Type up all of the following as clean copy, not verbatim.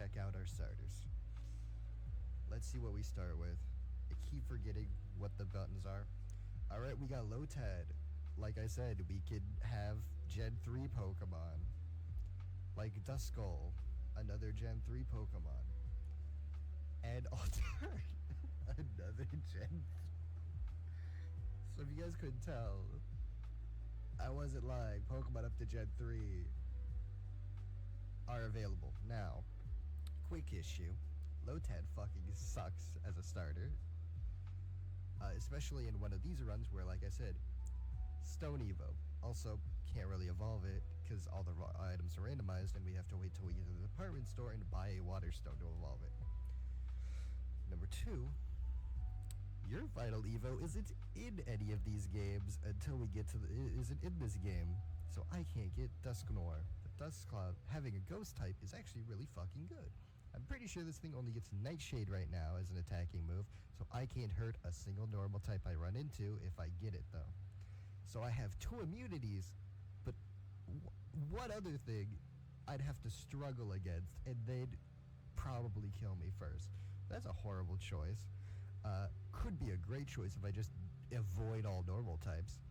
check out our starters. Let's see what we start with. I keep forgetting what the buttons are. Alright, we got Lotad. Like I said, we could have Gen 3 Pokemon. Like Duskull, another Gen 3 Pokemon. And Altar, another Gen 3. So if you guys couldn't tell, I wasn't lying. Pokemon up to Gen 3 are available. Now, quick issue. Lotad fucking sucks as a starter. Especially in one of these runs where, like I said, Stone Evo. Also, can't really evolve it because all the items are randomized and we have to wait till we get to the department store and buy a water stone to evolve it. Number 2, your Vital Evo isn't in any of these games until we get to isn't in this game. So I can't get Dusknoir. But Duscloud having a ghost type is actually really fucking good. I'm pretty sure this thing only gets Nightshade right now as an attacking move, so I can't hurt a single normal type I run into if I get it though. So I have 2 immunities, but what other thing I'd have to struggle against and they'd probably kill me first. That's a horrible choice. Could be a great choice if I just avoid all normal types.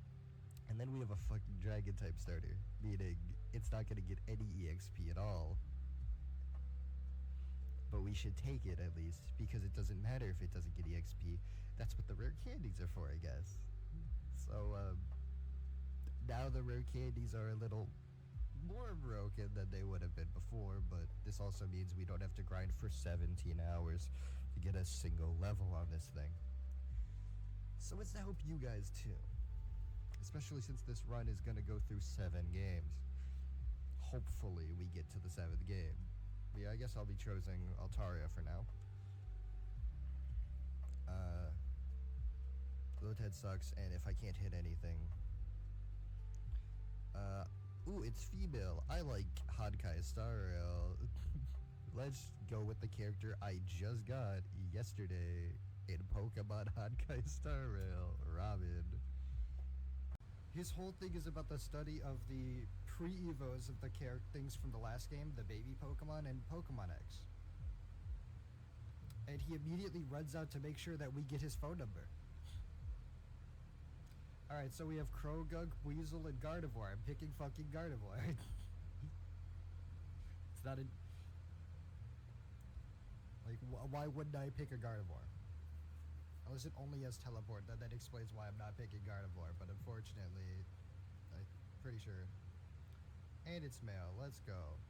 And then we have a fucking dragon type starter, meaning it's not gonna get any EXP at all. But we should take it at least, because it doesn't matter if it doesn't get EXP. That's what the rare candies are for, I guess. So, now the rare candies are a little more broken than they would have been before, but this also means we don't have to grind for 17 hours to get a single level on this thing. So it's to help you guys too. Especially since this run is going to go through 7 games. Hopefully we get to the 7th game. But yeah, I guess I'll be choosing Altaria for now. Lotad sucks, and if I can't hit anything... ooh, it's female. I like Honkai Star Rail. Let's go with the character I just got yesterday in Pokemon Honkai Star Rail, Robin. His whole thing is about the study of the pre-evos of the things from the last game, the baby Pokemon and Pokemon X. And he immediately runs out to make sure that we get his phone number. Alright, so we have Krogunk, Weasel, and Gardevoir. I'm picking fucking Gardevoir. It's not a... Like, why wouldn't I pick a Gardevoir? Unless it only has Teleport, then that explains why I'm not picking Gardevoir, but unfortunately, I'm pretty sure. And it's male, let's go.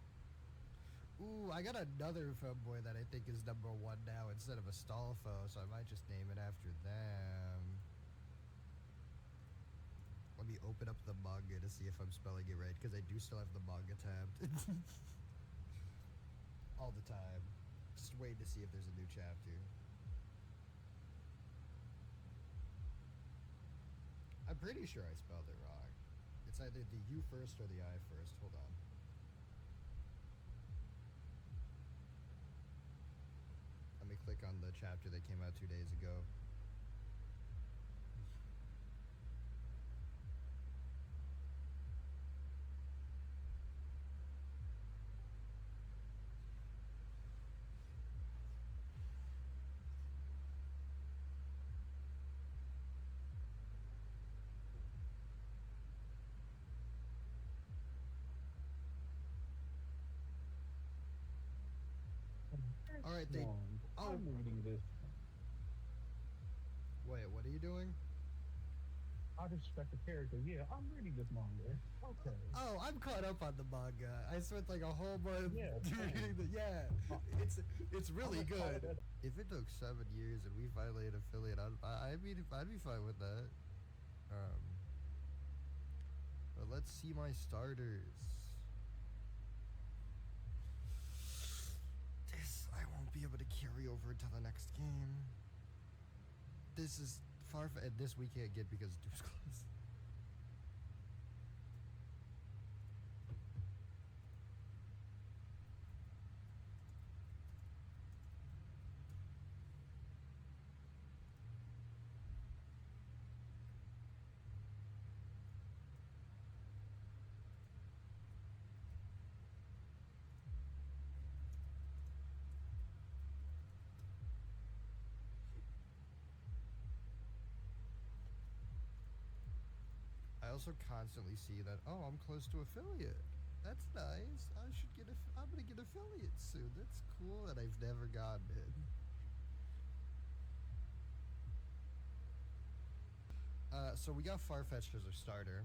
Ooh, I got another Femboy that I think is number 1 now instead of a Stalfo, so I might just name it after them. Let me open up the manga to see if I'm spelling it right, because I do still have the manga tabbed. All the time. Just waiting to see if there's a new chapter. I'm pretty sure I spelled it wrong. It's either the U first or the I first. Hold on. Let me click on the chapter that came out 2 days ago. Alright, they... Oh! I'm reading this. Wait, what are you doing? I disrespect the character. Yeah, I'm reading this manga. Okay. Oh, I'm caught up on the manga. I spent like a whole month Yeah, reading the... Yeah, it's really good. If it took 7 years and we finally an affiliate, I'd be fine with that. But let's see my starters. This I won't be able to carry over until the next game. This is far and this we can't get because Doom's close. also constantly see that, oh, I'm close to affiliate. That's nice. I'm gonna get affiliate soon. That's cool, and I've never gotten it. So we got Farfetch'd as our starter,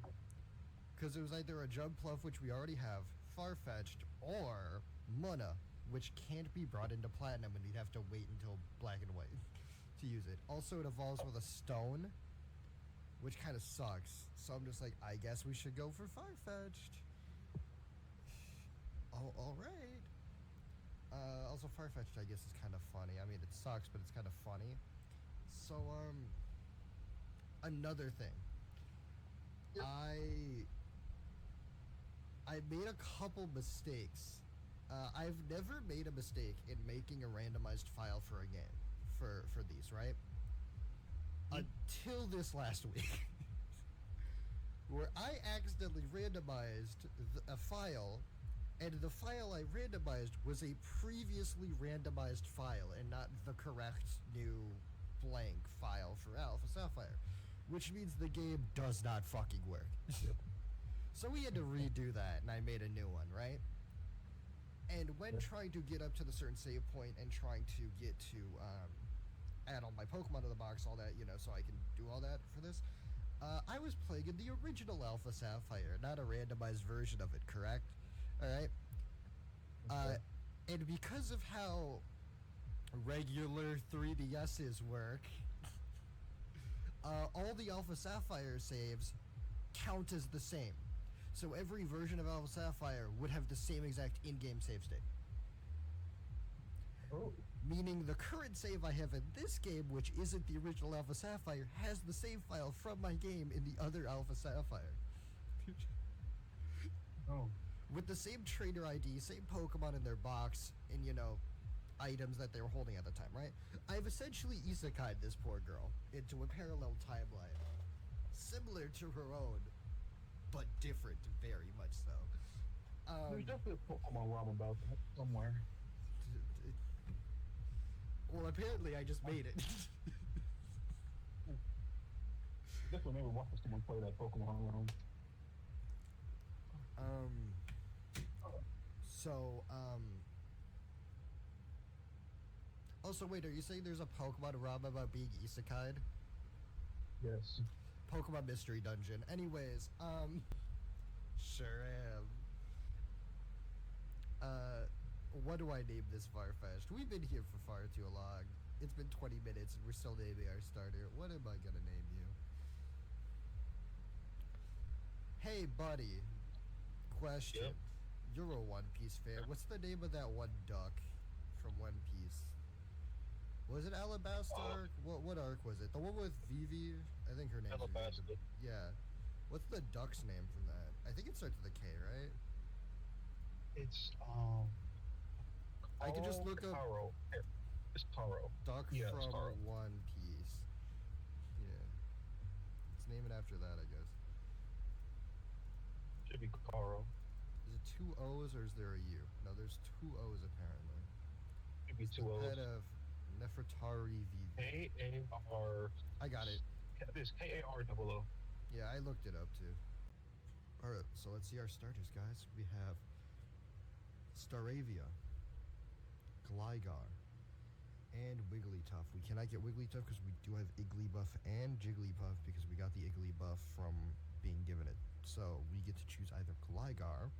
because it was either a Jump Pluff, which we already have, Farfetch'd, or Muna, which can't be brought into Platinum, and we'd have to wait until Black and White to use it. Also, it evolves with a Stone, which kind of sucks. So I'm just like, I guess we should go for Farfetch'd. Oh, all right. Also, Farfetch'd, I guess, is kind of funny. I mean, it sucks, but it's kind of funny. So, another thing. Yep. I made a couple mistakes. I've never made a mistake in making a randomized file for a game, for these, right? Until this last week, where I accidentally randomized a file, and the file I randomized was a previously randomized file and not the correct new blank file for Alpha Sapphire, which means the game does not fucking work. So we had to redo that, and I made a new one, right? And when trying to get up to the certain save point and trying to get to add all my Pokemon to the box, all that, so I can do all that for this, I was playing in the original Alpha Sapphire, not a randomized version of it, correct? Alright? And because of how regular 3DSs work, all the Alpha Sapphire saves count as the same. So every version of Alpha Sapphire would have the same exact in-game save state. Oh. Meaning the current save I have in this game, which isn't the original Alpha Sapphire, has the save file from my game in the other Alpha Sapphire. Oh. With the same trainer ID, same Pokemon in their box, and items that they were holding at the time, right? I've essentially isekai'd this poor girl into a parallel timeline, similar to her own, but different, very much so. There's definitely a Pokemon ROM about that somewhere. Well, apparently I just made it. Definitely never watched someone play that Pokemon ROM. Also, wait, are you saying there's a Pokemon ROM about being isekai'd? Yes. Pokemon Mystery Dungeon. Anyways, sure am. What do I name this Farfetch'd? We've been here for far too long. It's been 20 minutes and we're still naming our starter. What am I gonna name you? Hey, buddy. Question. Yep. You're a One Piece fan. What's the name of that one duck from One Piece? Was it Alabasta arc? What arc was it? The one with Vivi? I think her name's Alabasta. Vivi. Yeah. What's the duck's name from that? I think it starts with a K, right? It's I could just look up Taro. It's Taro. duck Yeah, it's from Taro. One Piece. Yeah. Let's name it after that, I guess. Should be Taro. Is it two O's or is there a U? No, there's two O's apparently. Should be It's two the O's. head of Nefertari Vivi. K-A-R. I got it. It's K-A-R-O-O. Yeah, I looked it up too. Alright, so let's see our starters, guys. We have Staravia, Gligar, and Wigglytuff. We cannot get Wigglytuff because we do have Igglybuff and Jigglypuff because we got the Igglybuff from being given it. So we get to choose either Gligar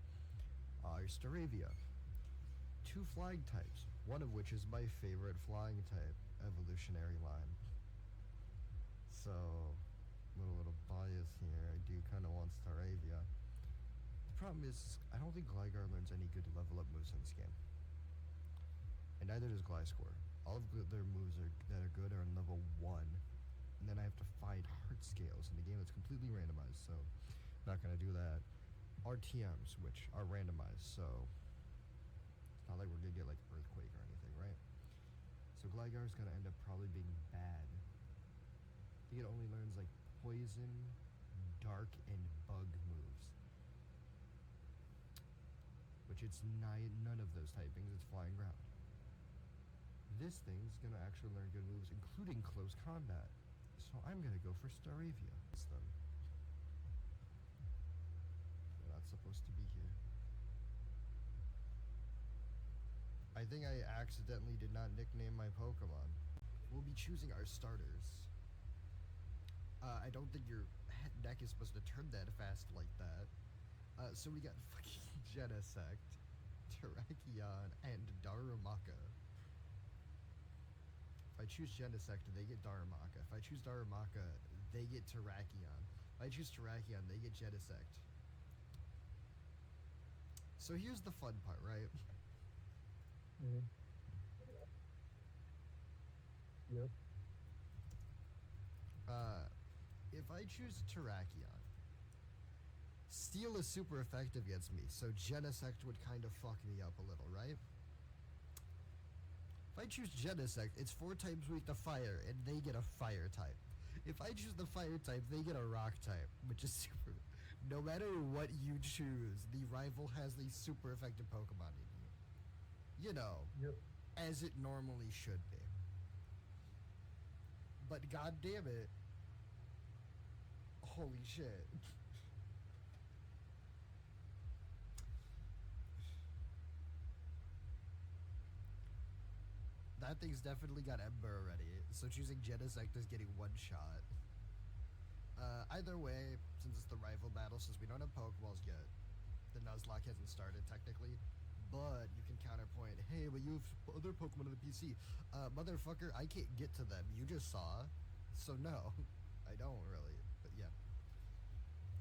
or Staravia. Two flying types, one of which is my favorite flying type evolutionary line. So, little bias here. I do kind of want Staravia. The problem is, I don't think Gligar learns any good level up moves in this game. And neither does Gliscor. All of their moves that are good are on level 1. And then I have to find heart scales in a game that's completely randomized, so not going to do that. RTMs, which are randomized, so it's not like we're going to get like Earthquake or anything, right? So Gligar's going to end up probably being bad. I think it only learns like Poison, Dark, and Bug moves. Which it's none of those typings, it's Flying Ground. This thing's gonna actually learn good moves, including Close Combat. So I'm gonna go for Staravia. It's them. I think I accidentally did not nickname my Pokemon. We'll be choosing our starters. I don't think your deck is supposed to turn that fast like that. So we got fucking Genesect, Terrakion, and Darumaka. If I choose Genesect, they get Darumaka. If I choose Darumaka, they get Terrakion. If I choose Terrakion, they get Genesect. So here's the fun part, right? Mm-hmm. Yep. If I choose Terrakion, Steel is super effective against me, so Genesect would kind of fuck me up a little, right? If I choose Genesect, it's 4 times weak to fire, and they get a fire type. If I choose the fire type, they get a rock type, which is super... No matter what you choose, the rival has the super effective Pokemon in you. You know, Yep. as it normally should be. But god damn it, holy shit. That thing's definitely got Ember already, so choosing Genesect is getting 1 shot. Either way, since it's the rival battle, since we don't have Pokeballs yet, the Nuzlocke hasn't started technically, but you can counterpoint, hey, but you have other Pokemon on the PC. Motherfucker, I can't get to them. You just saw. So no, I don't really, but yeah.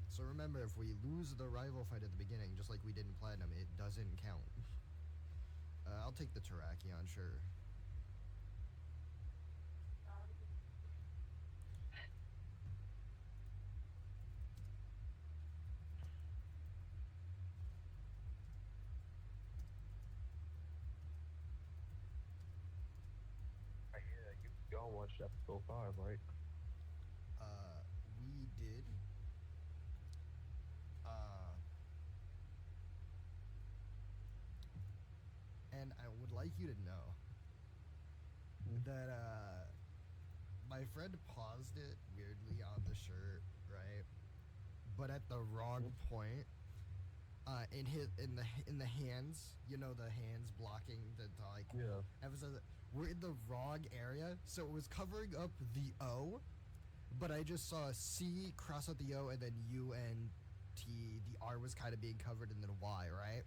So remember, if we lose the rival fight at the beginning, just like we did in Platinum, it doesn't count. I'll take the Terrakion, sure. Yeah, y'all watched episode 5, right? We did. And I would like you to know that my friend paused it weirdly on the shirt, right? But at the wrong point. In the hands, you know, the hands blocking the like Yeah. episode. We're in the wrong area, so it was covering up the O, but I just saw a C cross out the O and then U and T. The R was kind of being covered and then Y, right?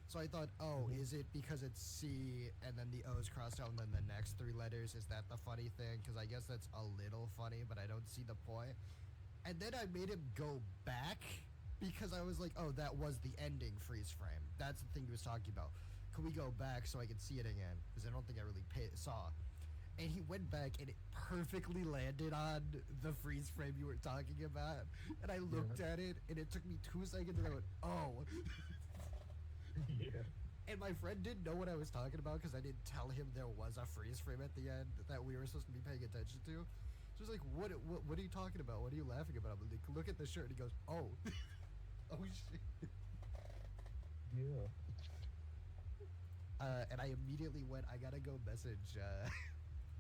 So I thought, oh, is it because it's C and then the O's crossed out and then the next 3 letters? Is that the funny thing? Because I guess that's a little funny, but I don't see the point. And then I made him go back because I was like, oh, that was the ending freeze frame. That's the thing he was talking about. Can we go back so I can see it again? Because I don't think I really saw. And he went back and it perfectly landed on the freeze frame you were talking about. And I looked at it and it took me 2 seconds and I went, oh. Yeah. And my friend didn't know what I was talking about because I didn't tell him there was a freeze frame at the end that we were supposed to be paying attention to. So he's like, what are you talking about? What are you laughing about? I'm like, look at the shirt. And he goes, oh. Oh, shit. Yeah. And I immediately went, I gotta go message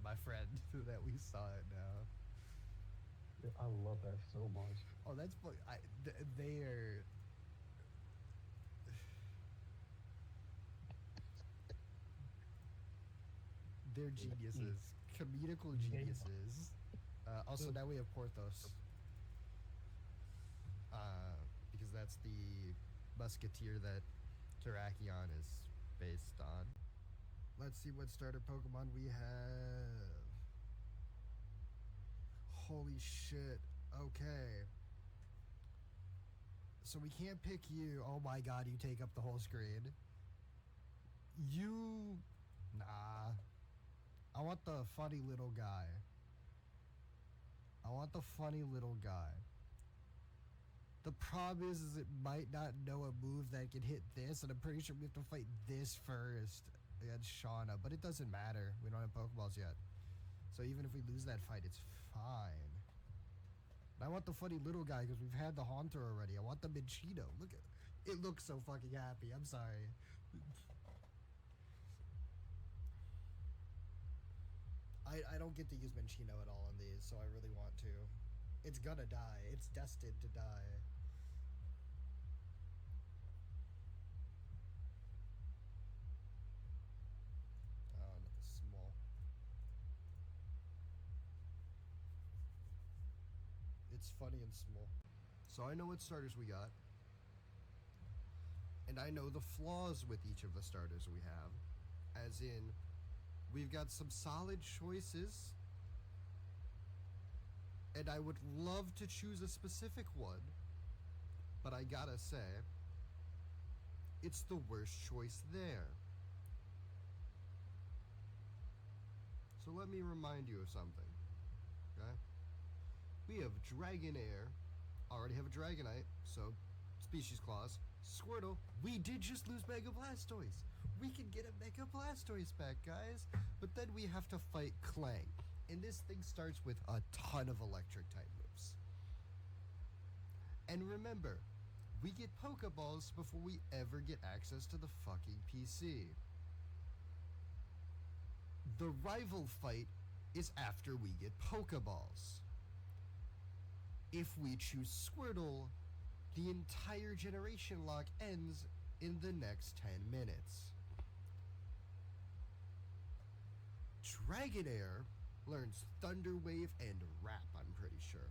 my friend that we saw it now. Yeah, I love that so much. Oh, that's fun. They are... They're geniuses. Comedical geniuses. Also, now we have Porthos. Because that's the musketeer that Terrakion is based on. Let's see what starter Pokemon we have. Holy shit. Okay. So we can't pick you. Oh my god, you take up the whole screen. You... Nah. I want the funny little guy. I want the funny little guy. The problem is it might not know a move that can hit this, and I'm pretty sure we have to fight this first against Shauna, but it doesn't matter. We don't have Pokeballs yet. So even if we lose that fight, it's fine. And I want the funny little guy because we've had the Haunter already. I want the Minchino. Look at it. Looks so fucking happy. I'm sorry. I don't get to use Minchino at all on these, so I really want to. It's gonna die. It's destined to die. It's funny and small. So I know what starters we got. And I know the flaws with each of the starters we have. As in, we've got some solid choices. And I would love to choose a specific one. But I gotta say, it's the worst choice there. So let me remind you of something. Okay? We have Dragonair. Already have a Dragonite, so Species Clause. Squirtle. We did just lose Mega Blastoise. We can get a Mega Blastoise back, guys. But then we have to fight Clang. And this thing starts with a ton of electric type moves. And remember, we get Pokeballs before we ever get access to the fucking PC. The rival fight is after we get Pokeballs. If we choose Squirtle, the entire Generationlocke ends in the next 10 minutes. Dragonair learns Thunder Wave and Wrap, I'm pretty sure.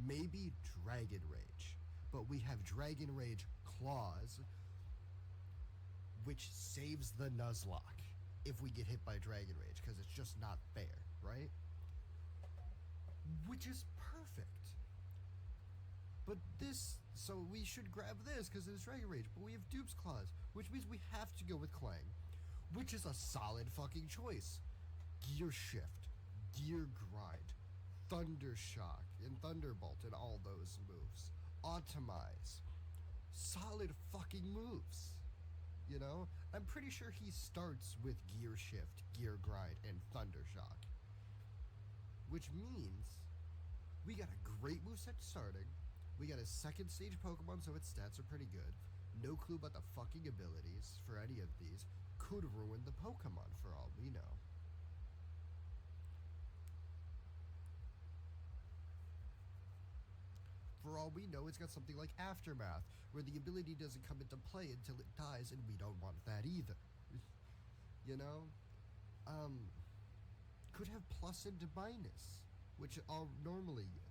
Maybe Dragon Rage. But we have Dragon Rage Claws, which saves the Nuzlocke if we get hit by Dragon Rage, because it's just not fair, right? Which is perfect. But this, so we should grab this because it's Dragon Rage, but we have Dupe's Claws, which means we have to go with Clang, which is a solid fucking choice. Gear Shift, Gear Grind, Thunder Shock, and Thunderbolt, and all those moves. Automize. Solid fucking moves. You know? I'm pretty sure he starts with Gear Shift, Gear Grind, and Thunder Shock. Which means we got a great moveset starting. We got a second stage Pokemon, so its stats are pretty good. No clue about the fucking abilities for any of these. Could ruin the Pokemon for all we know. For all we know, it's got something like Aftermath, where the ability doesn't come into play until it dies, and we don't want that either. You know? Could have plus and minus, which it all normally gets.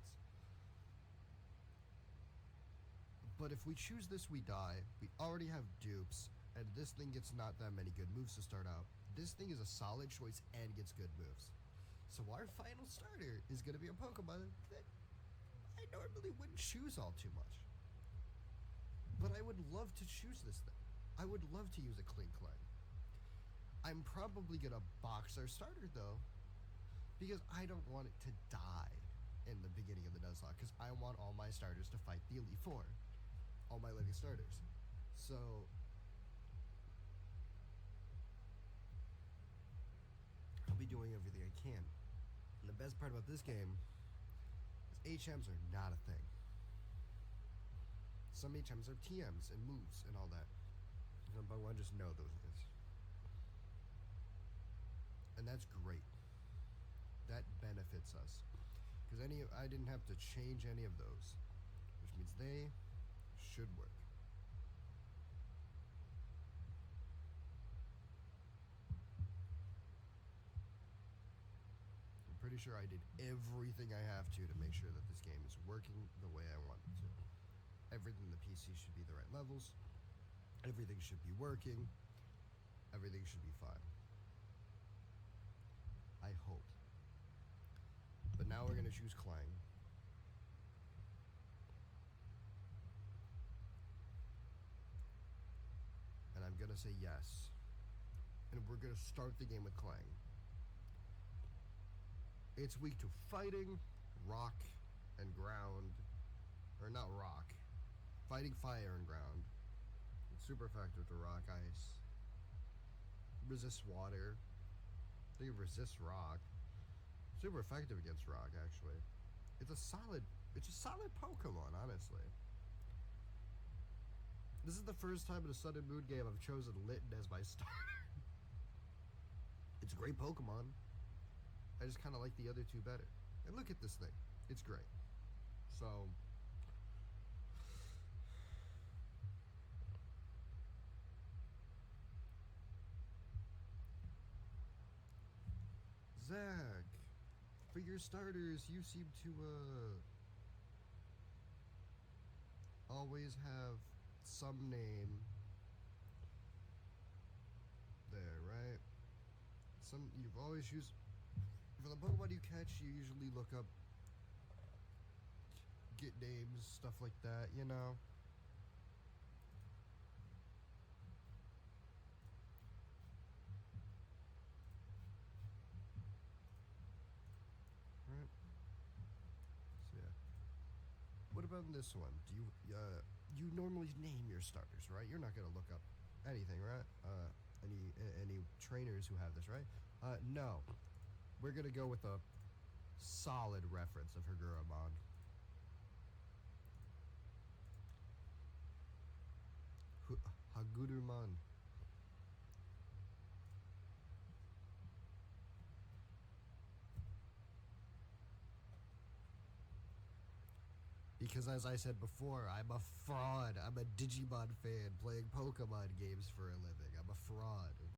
But if we choose this, we die. We already have dupes, and this thing gets not that many good moves to start out. This thing is a solid choice and gets good moves. So our final starter is going to be a Pokemon that I normally wouldn't choose all too much. But I would love to choose this thing. I would love to use a Kling. I'm probably going to box our starter, though, because I don't want it to die in the beginning of the Nuzlocke, because I want all my starters to fight the Elite Four. All my living starters. So I'll be doing everything I can. And the best part about this game is HMs are not a thing. Some HMs are TMs and moves and all that. But I just know those things. And that's great. That benefits us. Because I didn't have to change any of those. Which means they should work. I'm pretty sure I did everything I have to make sure that this game is working the way I want it to. Everything in the PC should be the right levels. Everything should be working. Everything should be fine. I hope. But now we're going to choose Clang. And I'm going to say yes. And we're going to start the game with Clang. It's weak to fighting, rock, and ground. Or not rock. Fighting, fire, and ground. It's super effective to rock, ice. Resist water. I think it resists rock. Super effective against rock, actually. It's a solid Pokemon, honestly. This is the first time in a Sun and Moon game I've chosen Litten as my starter. It's a great Pokemon. I just kind of like the other two better. And look at this thing. It's great. So Zach, for your starters, you seem to always have some name there, right? You've always used for the Pokemon you catch. You usually look up, get names, stuff like that. You know. Right. So yeah. What about this one? Do you normally name your starters, right? You're not gonna look up anything, right? Any trainers who have this, right? No. We're gonna go with a solid reference of Hagurumon. Hagurumon. Because as I said before, I'm a fraud. I'm a Digimon fan playing Pokemon games for a living. I'm a fraud.